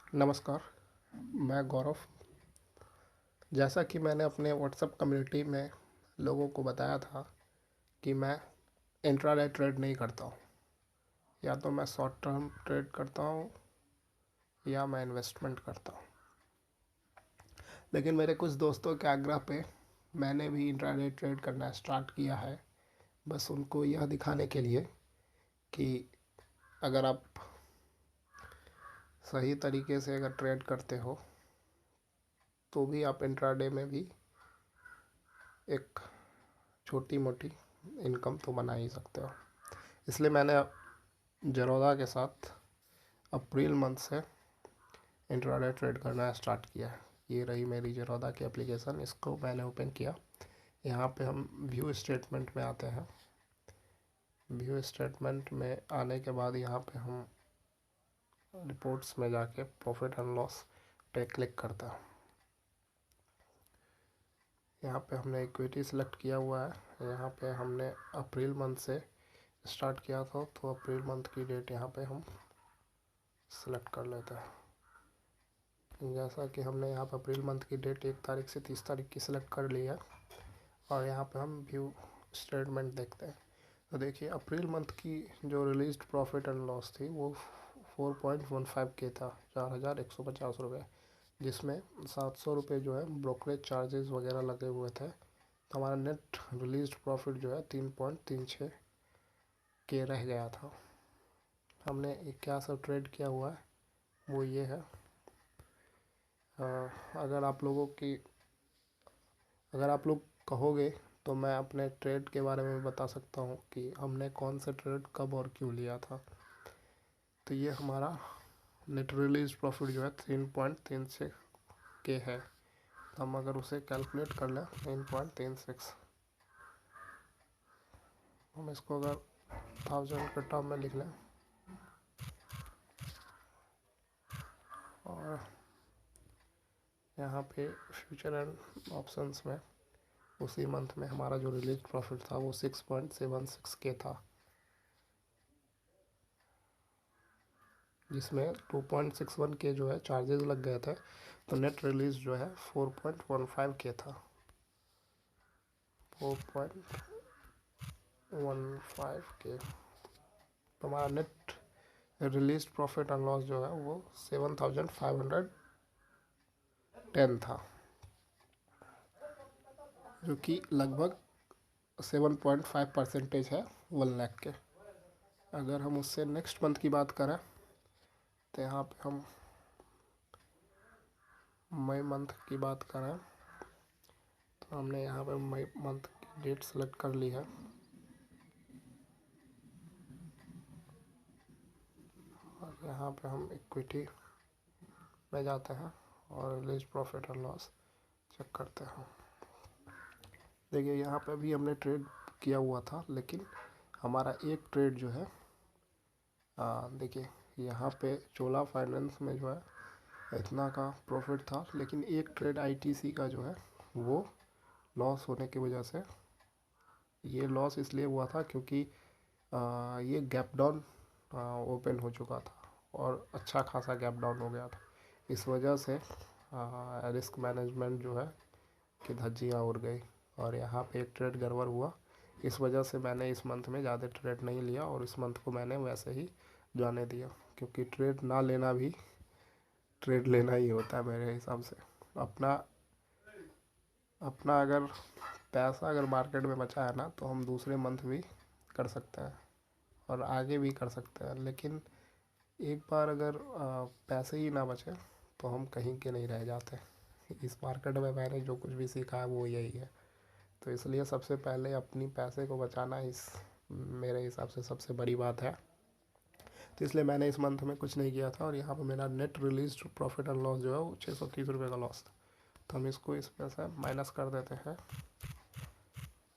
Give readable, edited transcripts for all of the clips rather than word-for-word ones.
नमस्कार। मैं गौरव। जैसा कि मैंने अपने व्हाट्सएप कम्युनिटी में लोगों को बताया था कि मैं इंट्राडे ट्रेड नहीं करता हूँ। या तो मैं शॉर्ट टर्म ट्रेड करता हूँ या मैं इन्वेस्टमेंट करता हूँ। लेकिन मेरे कुछ दोस्तों के आग्रह पे मैंने भी इंट्राडे ट्रेड करना स्टार्ट किया है, बस उनको यह दिखाने के लिए कि अगर आप सही तरीके से अगर ट्रेड करते हो तो भी आप इंट्राडे में भी एक छोटी मोटी इनकम तो बना ही सकते हो। इसलिए मैंने जरोदा के साथ अप्रैल मंथ से इंट्राडे ट्रेड करना स्टार्ट किया है। ये रही मेरी जरोदा की एप्लीकेशन, इसको मैंने ओपन किया। यहाँ पे हम व्यू स्टेटमेंट में आते हैं। व्यू स्टेटमेंट में आने के बाद यहाँ पे हम रिपोर्ट्स में जाके प्रॉफिट एंड लॉस पे क्लिक करते हैं। यहाँ पे हमने इक्विटी सेलेक्ट किया हुआ है। यहाँ पे हमने अप्रैल मंथ से स्टार्ट किया था, तो अप्रैल मंथ की डेट यहाँ पे हम सेलेक्ट कर लेते हैं। जैसा कि हमने यहाँ पर अप्रैल मंथ की डेट 1 तारीख से 30 तारीख की सिलेक्ट कर ली है और यहाँ पे हम व्यू स्टेटमेंट देखते हैं। तो देखिए, अप्रैल मंथ की जो रिलीज्ड प्रॉफिट एंड लॉस थी वो 4.15 के था, 4,150 रुपये, जिसमें 700 रुपये जो है ब्रोकरेज चार्जेस वगैरह लगे हुए थे। तो हमारा नेट रिलीज्ड प्रॉफिट जो है 3.36 के रह गया था। हमने क्या सब ट्रेड किया हुआ है वो ये है। अगर आप लोग कहोगे तो मैं अपने ट्रेड के बारे में बता सकता हूँ कि हमने कौन सा ट्रेड कब और क्यों लिया था। तो ये हमारा नेट रिलीज प्रॉफिट जो है 3.36 के है। तो हम अगर उसे कैलकुलेट कर लें 3.36, हम इसको अगर 1000 के टर्म में लिख लें और यहाँ पे फ्यूचर एंड ऑप्शंस में उसी मंथ में हमारा जो रिलीज प्रॉफिट था वो 6.76 के था, जिसमें 2.61 के जो है चार्जेस लग गए थे। तो नेट रिलीज जो है 4.15 के था। 4.15 के, तो हमारा net release profit and loss जो है वो 7,510 था, जो कि लगभग 7.5% है 1 लाख के। अगर हम उससे नेक्स्ट मंथ की बात करें तो यहाँ पे हम मई मंथ की बात करें तो हमने यहाँ पे मई मंथ की डेट सेलेक्ट कर ली है। और यहाँ पे हम इक्विटी में जाते हैं और release profit and loss check करते हैं। देखिए, यहाँ पे भी हमने ट्रेड किया हुआ था, लेकिन हमारा एक ट्रेड जो है देखिए यहाँ पे चोला फाइनेंस में जो है इतना का प्रॉफिट था, लेकिन एक ट्रेड आईटीसी का जो है वो लॉस होने की वजह से, ये लॉस इसलिए हुआ था क्योंकि ये गैप डाउन ओपन हो चुका था और अच्छा खासा गैप डाउन हो गया था। इस वजह से रिस्क मैनेजमेंट जो है कि धज्जियाँ उड़ गई और यहाँ पे एक ट्रेड गड़बड़ हुआ। इस वजह से मैंने इस मंथ में ज़्यादा ट्रेड नहीं लिया और इस मंथ को मैंने वैसे ही जाने दिया, क्योंकि ट्रेड ना लेना भी ट्रेड लेना ही होता है मेरे हिसाब से। अपना अपना अगर पैसा अगर मार्केट में बचा है ना, तो हम दूसरे मंथ भी कर सकते हैं और आगे भी कर सकते हैं। लेकिन एक बार अगर पैसे ही ना बचे तो हम कहीं के नहीं रह जाते। इस मार्केट में मैंने जो कुछ भी सीखा है वो यही है। तो इसलिए सबसे पहले अपनी पैसे को बचाना इस मेरे हिसाब से सबसे बड़ी बात है। तो इसलिए मैंने इस मंथ में कुछ नहीं किया था और यहाँ पर मेरा net release profit and loss जो है वो 630 रुपये का लॉस था। तो हम इसको इसमें से माइनस कर देते हैं।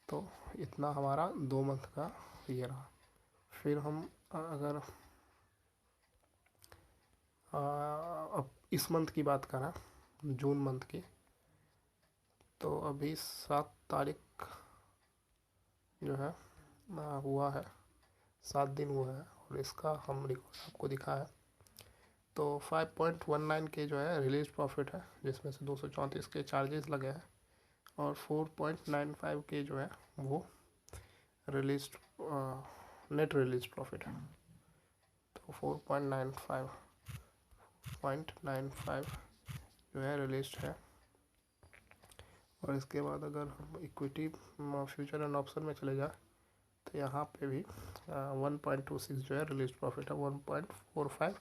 तो इतना हमारा 2 मंथ का ये रहा। फिर हम अगर अब इस मंथ की बात करें, जून मंथ की, तो अभी 7 तारीख जो है हुआ है, 7 दिन हुआ है और इसका हम रिकॉर्ड आपको दिखा है। तो 5.19 के जो है रिलीज प्रॉफिट है, जिसमें से 234 के चार्जेस लगे हैं, और 4.95 के जो है वो रिलीज नेट रिलीज प्रॉफिट है। तो 4.95 जो है रिलीज है। और इसके बाद अगर हम इक्विटी फ्यूचर एंड ऑप्शन में चले जाए तो यहाँ पे भी 1.26 जो है रिलीज प्रॉफिट है। 1.45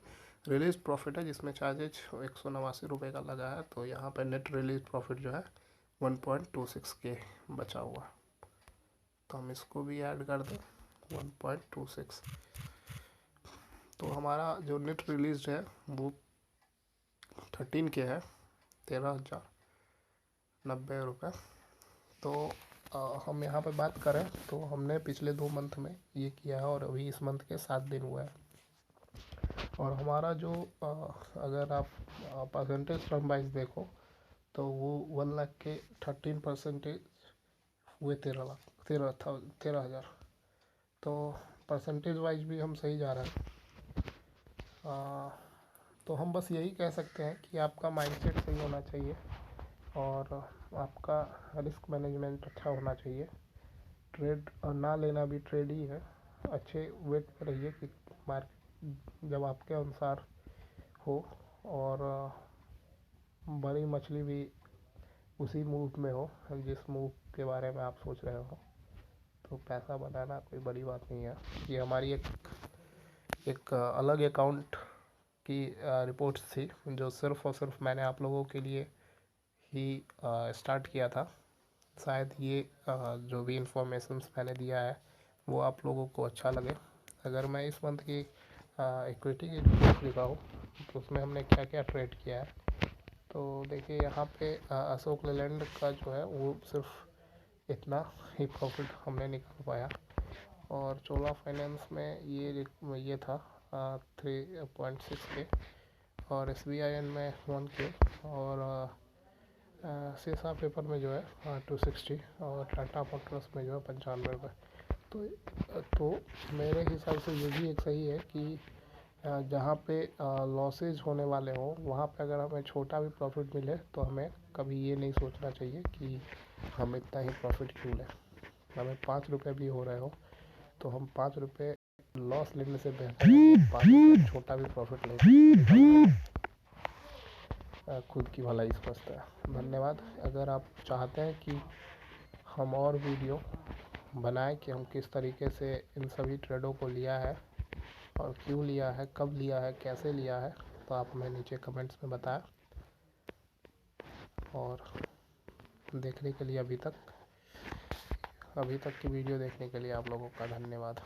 रिलीज प्रॉफिट है, जिसमें चार्जेज 189 रुपये का लगा है। तो यहाँ पे नेट रिलीज प्रॉफिट जो है 1.26 के बचा हुआ है। तो हम इसको भी ऐड कर दें 1.26। तो हमारा जो नेट रिलीज है वो 13 के है, 13,090 रुपये। तो हम यहाँ पे बात करें तो हमने पिछले 2 मंथ में ये किया है, और अभी इस मंथ के 7 दिन हुआ है। और हमारा जो अगर आप परसेंटेज टर्म वाइज देखो तो वो 1 लाख के 13% हुए 13,000। तो परसेंटेज वाइज भी हम सही जा रहे हैं। तो हम बस यही कह सकते हैं कि आपका माइंडसेट सही होना चाहिए और आपका रिस्क मैनेजमेंट अच्छा होना चाहिए। ट्रेड ना लेना भी ट्रेड ही है। अच्छे वेट पर रहिए कि मार्केट जब आपके अनुसार हो, और बड़ी मछली भी उसी मूव में हो जिस मूव के बारे में आप सोच रहे हो। तो पैसा बनाना कोई बड़ी बात नहीं है। ये हमारी एक अलग अकाउंट की रिपोर्ट्स थी, जो सिर्फ़ और सिर्फ मैंने आप लोगों के लिए ही स्टार्ट किया था। शायद ये जो भी इंफॉर्मेशंस मैंने दिया है वो आप लोगों को अच्छा लगे। अगर मैं इस मंथ की इक्विटी की रिपोर्ट दिखाऊँ तो उसमें हमने क्या क्या ट्रेड किया है, तो देखिए यहाँ पे अशोक लेलैंड का जो है वो सिर्फ इतना ही प्रॉफिट हमने निकाल पाया। और चोला फाइनेंस में ये था 3.6 के, और SBIN में 1 के, और सीसा पेपर में जो है 260, और टाटा मोटर्स में जो है 95 रुपये। तो मेरे हिसाब से ये भी एक सही है कि जहाँ पे लॉसेज होने वाले हो वहाँ पे अगर हमें छोटा भी प्रॉफिट मिले तो हमें कभी ये नहीं सोचना चाहिए कि हम इतना ही प्रॉफिट क्यों लें। हमें 5 रुपये भी हो रहे हो तो हम 5 रुपये लॉस लेने से बेहतर है 5 रुपये छोटा भी प्रॉफिट लें। खुद की भलाई समझता है। धन्यवाद। अगर आप चाहते हैं कि हम और वीडियो बनाएं कि हम किस तरीके से इन सभी ट्रेडों को लिया है और क्यों लिया है, कब लिया है, कैसे लिया है, तो आप हमें नीचे कमेंट्स में बताएं। और देखने के लिए अभी तक की वीडियो देखने के लिए आप लोगों का धन्यवाद।